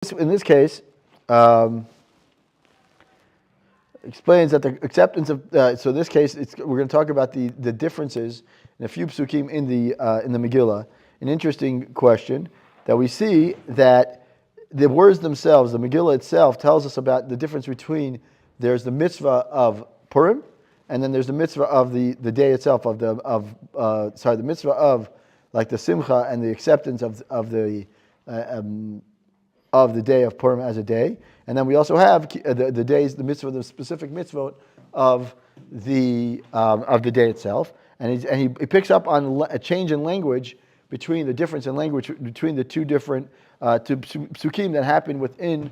In this case, explains that the acceptance of so in this case we're going to talk about the differences in a few psukim in the Megillah. An interesting question that we see that the words themselves, the Megillah itself, tells us about the difference between there's the mitzvah of Purim and then there's the mitzvah of the day itself of the mitzvah of like the simcha and the acceptance of the day of Purim as a day, and then we also have the days, the mitzvah, the specific mitzvah of the day itself, and he picks up on a change in language between the difference in language between the two different psukim that happen within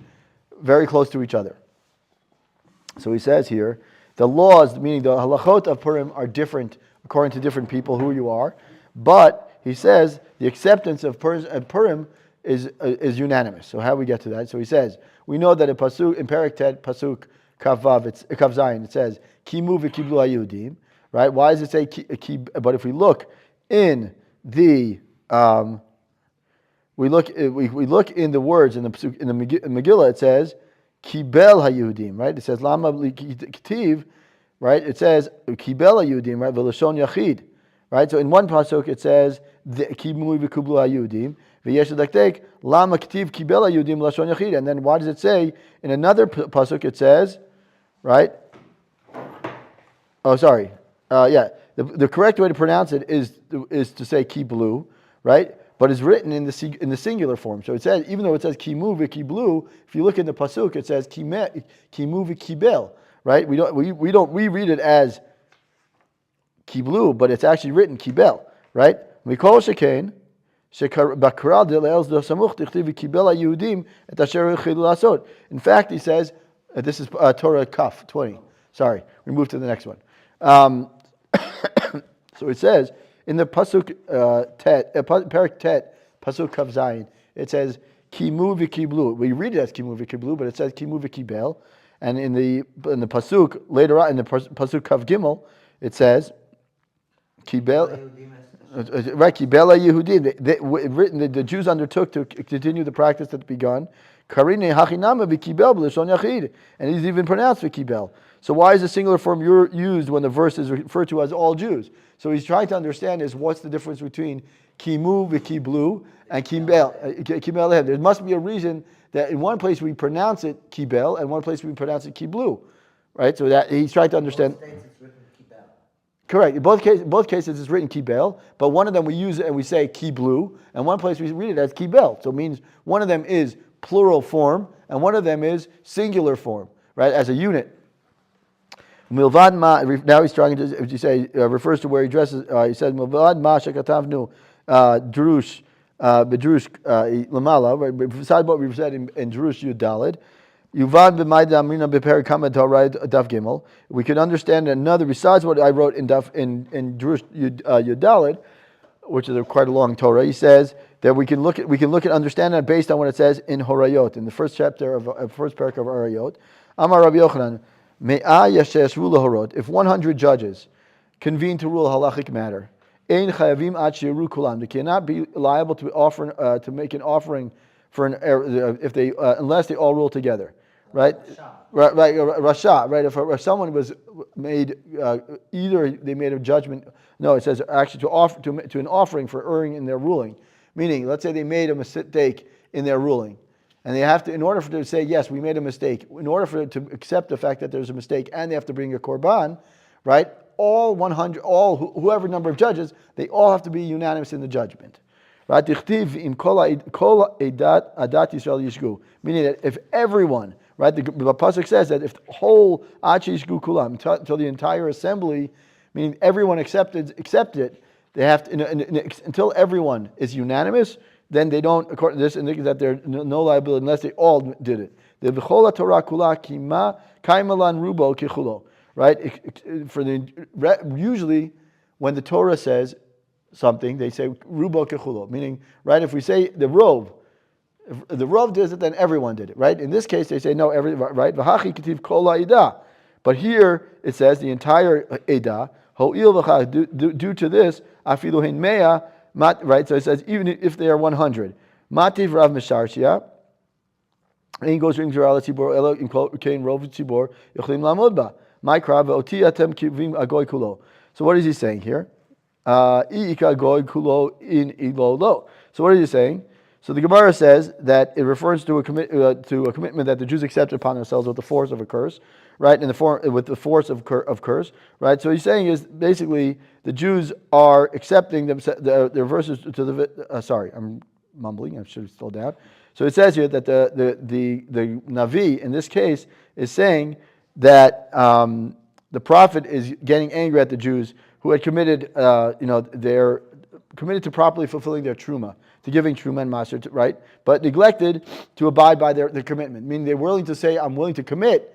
very close to each other. So he says here, the laws, meaning the halachot of Purim, are different according to different people who you are, but he says the acceptance of Purim is unanimous. So how do we get to that? So he says, we know that in Perek Tet, Pasuk Kav Zayin, it says, Kimu v'kiblu hayudim, right? Why does it say ki? But if we look in the we look in the words in the Megillah, it says Kibel hayudim, right? It says Lama Ktiv, right? It says Kibel hayudim, right? V'lashon yachid, right? So in one pasuk it says Kimu v'kiblu hayudim. And then why does it say in another pasuk? It says, right? Oh, sorry. The correct way to pronounce it is to say kiblu, right? But it's written in the singular form. So it says, even though it says kimu v'kiblu, if you look in the pasuk, it says kimu v'kibel, right? We read it as kiblu, but it's actually written kibel, right? We call shekain. In fact, he says, this is Torah Kaf 20. Sorry, we move to the next one. So it says in the Pasuk Perek Tet, Pasuk Kav Zayin, it says Kimu v'kiblu. We read it as Kimu v'kiblu, but it says Kimu v'kibel. And in the Pasuk later on, in the Pasuk Kav Gimel, it says Kibel. Right, Kibela Yehudim. Written, the Jews undertook to continue the practice that's begun. Karine hachinama v'kibel b'lashon yachid, and he's even pronounced v'kibel. So why is the singular form used when the verse is referred to as all Jews? So he's trying to understand is what's the difference between kimu v'kiblu and kibel. There must be a reason that in one place we pronounce it kibel and one place we pronounce it kiblu, right? So that he's trying to understand. Correct. In both cases, it's written kibel, but one of them we use it and we say kiblu, and one place we read it as kibel. So it means one of them is plural form, and one of them is singular form, right, as a unit. Milvad ma. Now he's trying to, as you say, refers to where he dresses. He says milvad ma shekatavnu drush bedrush lamala. Besides what we've said in drush yud daled. Yuvad b'mayda amrina b'perek kama Torah daf gimel. We can understand another besides what I wrote in Drush Yudalid, which is quite a long Torah. He says that we can look at understand that based on what it says in Horayot, in the first chapter of first parak of Horayot. Amar Rabbi Yochanan, me'ah yasheshvu lahorot. If 100 judges convene to rule a halachic matter, ein chayavim ad shiru kulam. They cannot be liable to offer to make an offering for if they unless they all rule together. Right, Rasha, right? If someone was made, either they made a judgment. No, it says actually to offer to an offering for erring in their ruling. Meaning, let's say they made a mistake in their ruling, and they have to, in order for them to say yes, we made a mistake. In order for them to accept the fact that there's a mistake, and they have to bring a korban, right? All 100, whoever number of judges, they all have to be unanimous in the judgment. Right? Meaning that if everyone, right, the pasuk says that if the whole achishgu kulam until the entire assembly, meaning everyone accepted it, they have to until everyone is unanimous, then they don't, according to this, indicate that there's no liability unless they all did it. The v'chol Torah kula kima kaimalan rubo kichulo, right? Usually when the Torah says something, they say rubo kechulo, meaning, right, if we say the rov, if the rov does it, then everyone did it, right? In this case, they say no, right? V'hachi ketiv kol ha'edah. But here it says the entire edah, ho'il v'cha, due to this, afilu hein mea, right? So it says even if they are 100, mativ rav misharshia, Ein goes ring zera l'tzibor elo im kein rov tzibor yochlim lamod ba. My krav oti atem kivim agoy kulo. So what is he saying here? I'ika goy kulo in ilo lo. So what is he saying? So the Gemara says that it refers to a commitment that the Jews accept upon themselves with the force of a curse, right? With the force of curse, right? So he's saying is basically the Jews are accepting their verses to the. Sorry, I'm mumbling. I should have slowed down. So it says here that the Navi in this case is saying that the prophet is getting angry at the Jews who had committed, they're committed to properly fulfilling their truma, to giving truma and maser, right? But neglected to abide by their commitment. Meaning they're willing to say, I'm willing to commit,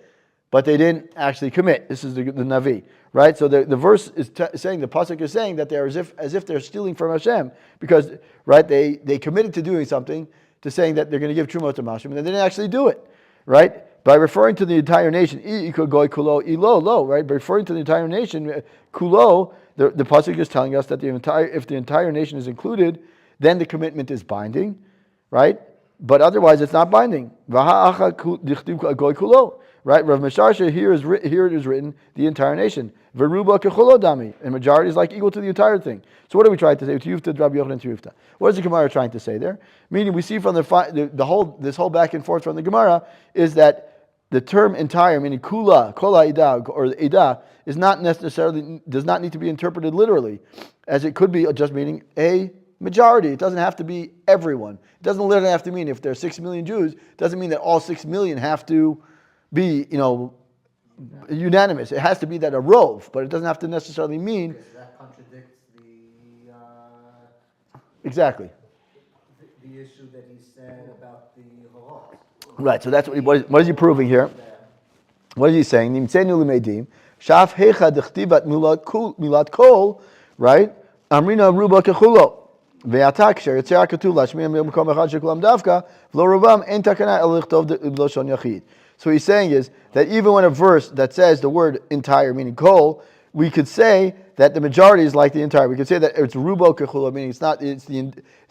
but they didn't actually commit. This is the Navi, right? So the verse is saying, the pasuk is saying that they're as if they're stealing from Hashem, because, right, they committed to doing something, to saying that they're going to give truma to Hashem, and they didn't actually do it, right? By referring to the entire nation, right? By referring to the entire nation, kulo, the pasuk is telling us that if the entire nation is included, then the commitment is binding, right? But otherwise, it's not binding. Right? Rav Mesharsha, here it is written the entire nation. Veruba kecholodami, and majority is like equal to the entire thing. So what are we trying to say? What is the Gemara trying to say there? Meaning, we see from this whole back and forth from the Gemara is that the term entire, meaning kula, ida, or ida, does not need to be interpreted literally, as it could be just meaning a majority. It doesn't have to be everyone. It doesn't literally have to mean if there are 6 million Jews, it doesn't mean that all 6 million have to be, unanimous. It has to be that a rove, but it doesn't have to necessarily mean. Because that contradicts the exactly. The issue that he said about the Holtz. Right. So that's what is he proving here? What is he saying? Shaf hecha dechtivat milat kol, right? Amrina ruba kechulo. Ve'atak sher yitzar katuv lashmiya me'makom echad shekulam davka v'lo rubam en takana el lichtov b'loshon yachid. So he's saying is that even when a verse that says the word entire, meaning kol, we could say that the majority is like the entire. We could say that it's rubo kechulo, meaning it's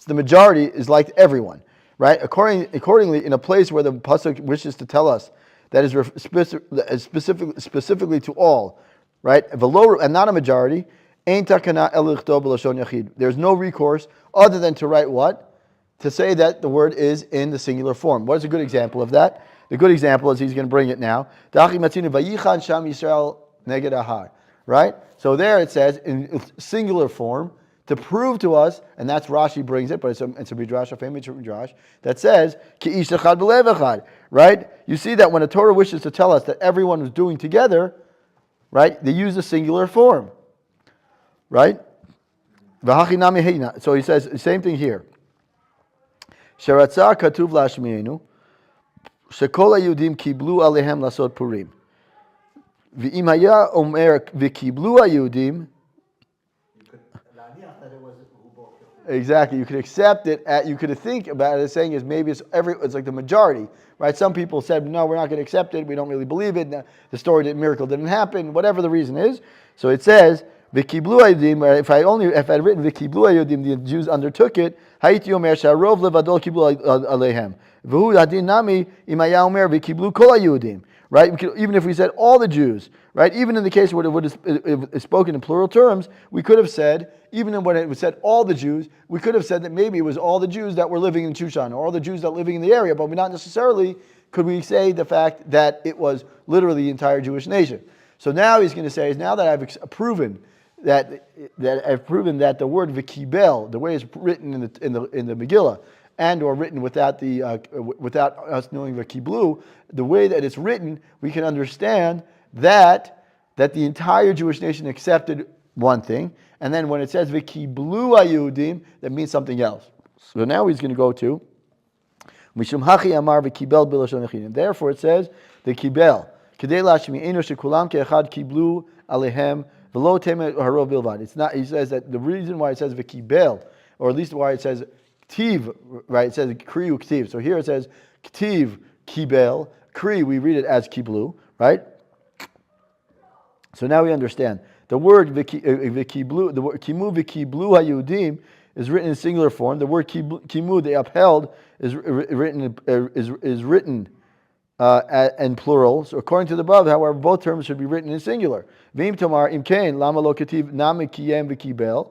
the majority is like everyone, right? Accordingly, in a place where the pasuk wishes to tell us that is specifically to all, right? And not a majority. There's no recourse other than to write what? To say that the word is in the singular form. What is a good example of that? The good example is he's going to bring it now. Right? So there it says in singular form to prove to us, and that's Rashi brings it, but it's a midrash, a famous midrash, that says, Ki ish echad b'lev echad. Right? You see that when a Torah wishes to tell us that everyone was doing together, right, they use the singular form. Right? So he says the same thing here. Sheratzah katuv lashmienu, shekol hayudim kiblu alehem lasot purim. V'im haya omer v'kiblu hayudim. Exactly. You could accept it. You could think about it as saying is maybe it's like the majority, right? Some people said no, we're not going to accept it. We don't really believe it. The miracle didn't happen. Whatever the reason is. So it says. V'kiblu hayudim. If I had written v'kiblu hayudim, the Jews undertook it. Hayiti omer sharov levadol kiblu alehem. V'hu hadin nami im haya omer v'kiblu kol hayudim. Right? Even if we said all the Jews, right? Even in the case where it is spoken in plural terms, we could have said, even when it was said all the Jews, we could have said that maybe it was all the Jews that were living in Shushan, or all the Jews that were living in the area, but not necessarily could we say the fact that it was literally the entire Jewish nation. So now he's going to say, now that I've proven that the word v'kibel, the way it's written in the Megillah, and or written without us knowing v'kiblu, the way that it's written, we can understand that the entire Jewish nation accepted one thing, and then when it says v'kiblu hayudim, that means something else. So now he's going to go to mishum hachi amar v'kibel b'lashon yachid. And therefore it says the kibel kedei lashmi enu shekulam ke'echad kiblu alehem. It's not. He says that the reason why it says v'kibel, or at least why it says ktiv, right? It says kriu ktiv. So here it says ktiv kibel, kri. We read it as kiblu, right? So now we understand the word v'kiblu. The word kimu v'kiblu hayudim is written in singular form. The word kimu, they upheld, is written and plural. So according to the above, however, both terms should be written in singular. V'im tomar imkein lama lo ketiv nami kiyem v'kibel.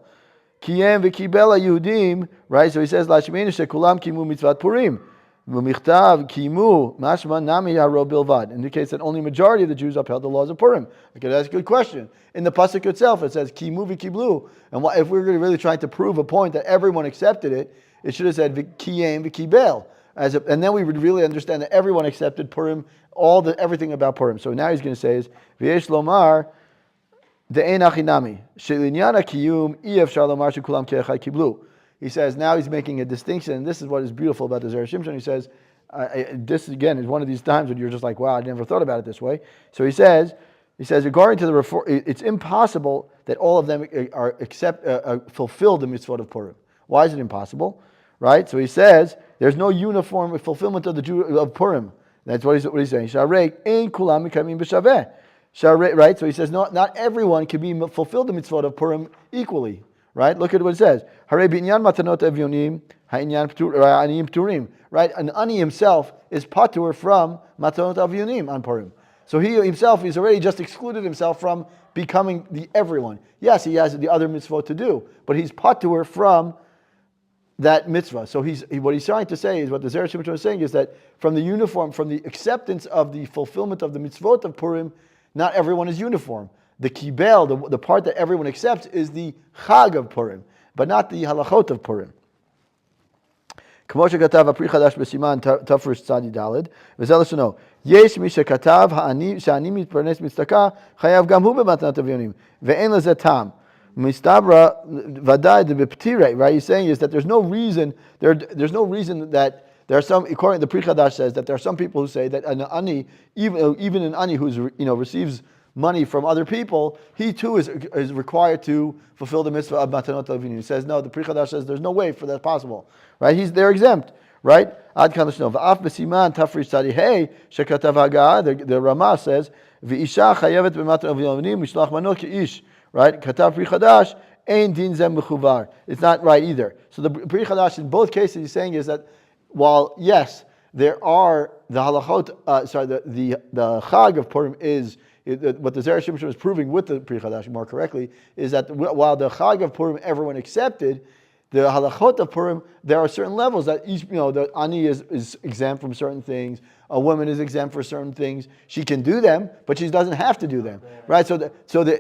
Kiyem v'kibel Yehudim, right? So he says, Lashmeinu shekulam kimu mitzvat Purim. V'michtav kimu mashma nami haro bilvad. Indicates that only majority of the Jews upheld the laws of Purim. Okay, that's a good question. In the pasuk itself, it says kimu v'kiblu. And if we're really trying to prove a point that everyone accepted it, it should have said kiyem v'kibel. And then we would really understand that everyone accepted Purim, everything about Purim. So now he's going to say is v'yesh lomar de'ein achinami shelinyana kiyum iyefshar lomar shekulam ke'echad kiblu. He says now he's making a distinction, and this is what is beautiful about the Zera Shimshon. He says this again is one of these times when you're just like, wow, I never thought about it this way. So he says regarding to the reform, it's impossible that all of them fulfill the mitzvot of Purim. Why is it impossible? Right? So he says there's no uniform fulfillment of of Purim. That's what he's saying. Sharei ein kulam mikamim b'shaveh. Right? So he says not everyone can be fulfilled the mitzvot of Purim equally. Right? Look at what it says. Harei b'inyan matanot evyonim ha'inyan aniyim pturim. Right? An ani himself is patur from matanot evyonim on Purim. So he himself, he's already just excluded himself from becoming the everyone. Yes, he has the other mitzvot to do, but he's patur from that mitzvah. So what he's trying to say is, what the Zera Shimshon is saying is that from the acceptance of the fulfillment of the mitzvot of Purim, not everyone is uniform. The kibel, the part that everyone accepts, is the chag of Purim, but not the halachot of Purim. כמו שכתב הפרי חדש בסימן תפרש צדי ד' וזה לשונו יש מי שכתב שאני מתפרנס מצדקה חייב גם הוא במתנת אביונים ואין לזה טעם. Mistabra vadai de beptire, right? He's saying is that there's no reason that there are some, according to the Pri Chadash says that there are some people who say that an ani, even an ani who's receives money from other people, he too is required to fulfill the mitzvah of matanot avinu. He says no. The Pri Chadash says there's no way for that possible, right? They're exempt, right? Ad kan l'shno v'af b'siman tafrish tzadi hey shekatav hagah. The Ramah says v'isha chayevet b'matanot avinu mishlach manot k'ish. Right? Katav Pri Chadash, ein din zem mechuvar. It's not right either. So the Pri Chadash in both cases he's saying is that while yes, there are the halachot, the chag of Purim is what the Zera Shimshon is proving with the Pri Chadash more correctly is that while the chag of Purim everyone accepted, the halachot of Purim, there are certain levels that each, the ani is exempt from certain things. A woman is exempt for certain things. She can do them, but she doesn't have to do them, right? So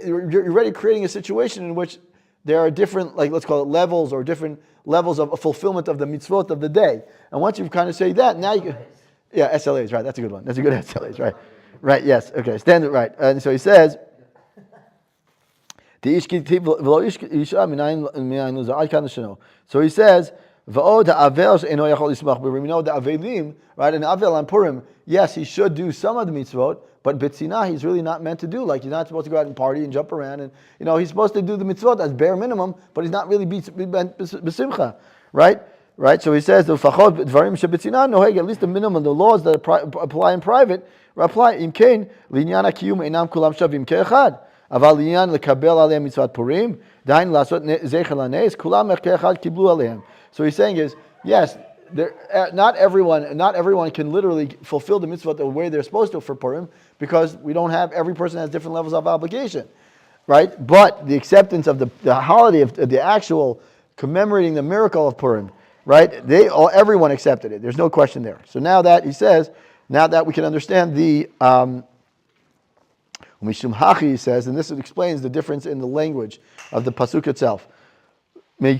you're already creating a situation in which there are different, like let's call it levels or different levels of fulfillment of the mitzvot of the day. And once you've kind of say that, now you can, SLAs, right? That's a good one. That's a good SLAs, right? Right? Yes. Okay. Standard, right? And so he says. So he says, we know the avelim, right? An avel on Purim, yes, he should do some of the mitzvot, but betzina he's really not meant to do. Like he's not supposed to go out and party and jump around, and he's supposed to do the mitzvot as bare minimum, but he's not really besimcha, right? Right. So he says the fachot dvarim shebetzina noheg, at least the minimum, the laws that apply in private apply. Imkein linyan hakiyum einam kulam shavim keechad. אבל לעניין לקבל עליהם מצוות פורים, דהיינו לעשות זכר לנס, כולם כאחד קיבלו עליהם. So he's saying is, yes, not everyone can literally fulfill the mitzvah the way they're supposed to for Purim, because we don't have, every person has different levels of obligation, right? But the acceptance of the holiday of the actual commemorating the miracle of Purim, right? Everyone accepted it. There's no question there. So now that he says, now that we can understand the Mishum Hachi, he says, and this explains the difference in the language of the pasuk itself. The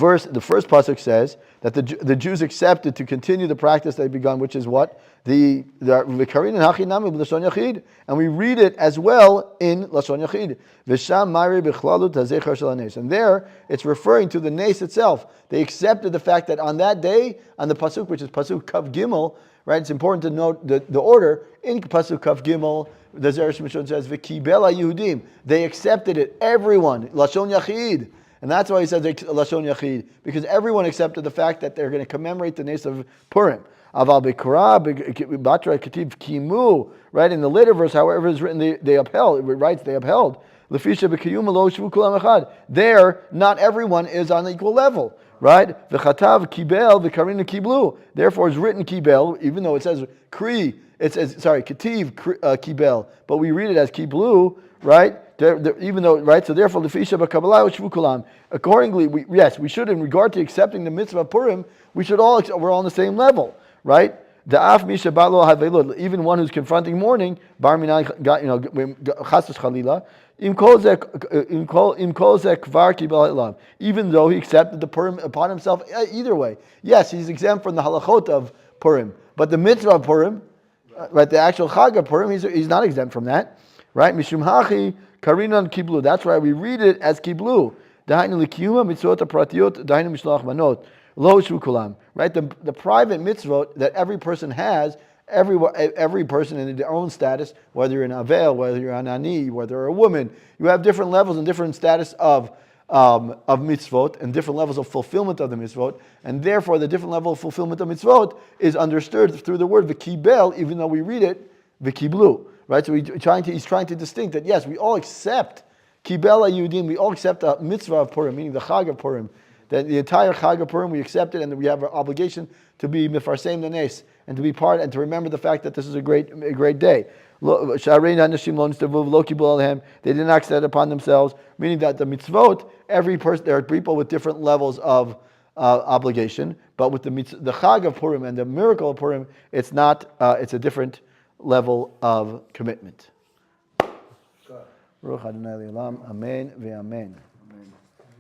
first pasuk says that the Jews accepted to continue the practice they've begun, which is what? The V'karin Hachi Nami B'Lashon Yachid, and we read it as well in Lashon Yachid. V'sham Mari B'Chlalut HaZechar Shel HaNes, and there it's referring to the Nes itself. They accepted the fact that on that day, on the pasuk, which is pasuk Kav Gimel, right? It's important to note the order in pasuk Kav Gimel. The Zera Shimshon says V'Kibel HaYehudim. They accepted it. Everyone Lashon Yachid. And that's why he says Lashon Yachid, because everyone accepted the fact that they're going to commemorate the Nes of Purim. Aval B'Kara B'Batra Ketiv Kimu, right? In the later verse, however it's written, they upheld. It writes they upheld. Lefisha B'Kiyum Lo Shvu Kulam Echad. There, not everyone is on the equal level, right? V'chatav kibel v'karina kiblu. Therefore, it's written kibel, even though it says kri. It says ketiv kibel, but we read it as kiblu, right? Even though, right? So therefore, lefisha b'kabbalah shvu kulam. Accordingly, we should, in regard to accepting the mitzvah of Purim, we're all on the same level, right? The af misha balo havelot, even one who's confronting mourning, bar minan, chassus chalila, im kol zeh kvar kibel elav. Even though he accepted the Purim upon himself, either way, yes, he's exempt from the halachot of Purim, but the mitzvah of Purim, right, the actual chag of Purim, he's not exempt from that, right? Mishum hachi karinan kiblu. That's why we read it as kiblu. Dahainu likiyuma mitzvot apratiot dahainu mishloach manot. Lo shu kulam, right? The private mitzvot that every person has, every person in their own status, whether you're an avel, whether you're an ani, whether you're a woman, you have different levels and different status of mitzvot and different levels of fulfillment of the mitzvot, and therefore the different level of fulfillment of mitzvot is understood through the word v'kibel, even though we read it v'kiblu, right? So he's trying to distinct that yes, we all accept kibel Yehudim, we all accept the mitzvah of Purim, meaning the chag of Purim. That the entire Chag of Purim we accept it, and that we have our obligation to be mifarseim nanes and to be part and to remember the fact that this is a great day. They did not accept it upon themselves, meaning that the mitzvot, every person, there are people with different levels of obligation, but with the Chag of Purim and the miracle of Purim, it's not. It's a different level of commitment. Amen ve'amen.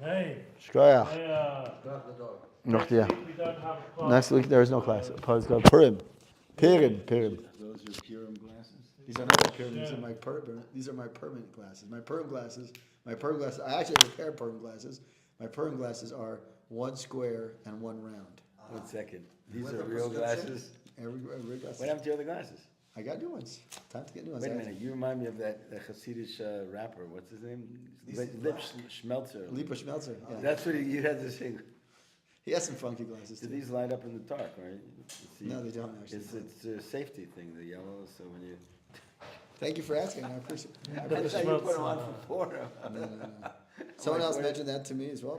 Hey. Shkoyach. Next Yeah. week we don't have a class. Next week there is no class. It's called Purim. Purim. Those are Purim glasses. These are not my Purim. These are my These are my permanent glasses. My Purim glasses. I actually have a pair of Purim glasses. My Purim glasses are one square and one round. 1 second. These are real glasses. Every glasses. What happened to your other glasses? I got new ones. Time to get new ones. Wait a minute. You remind me of that Hasidic rapper. What's his name? Lip Schmelzer. Lipa Schmelzer. Yeah. That's what you had to say. He has some funky glasses Do too. these light up in the dark, right? No, they don't actually. It's a safety thing, the yellow. So when you. Thank you for asking. I appreciate it. I thought you put them on for Purim. Someone else mentioned that to me as well.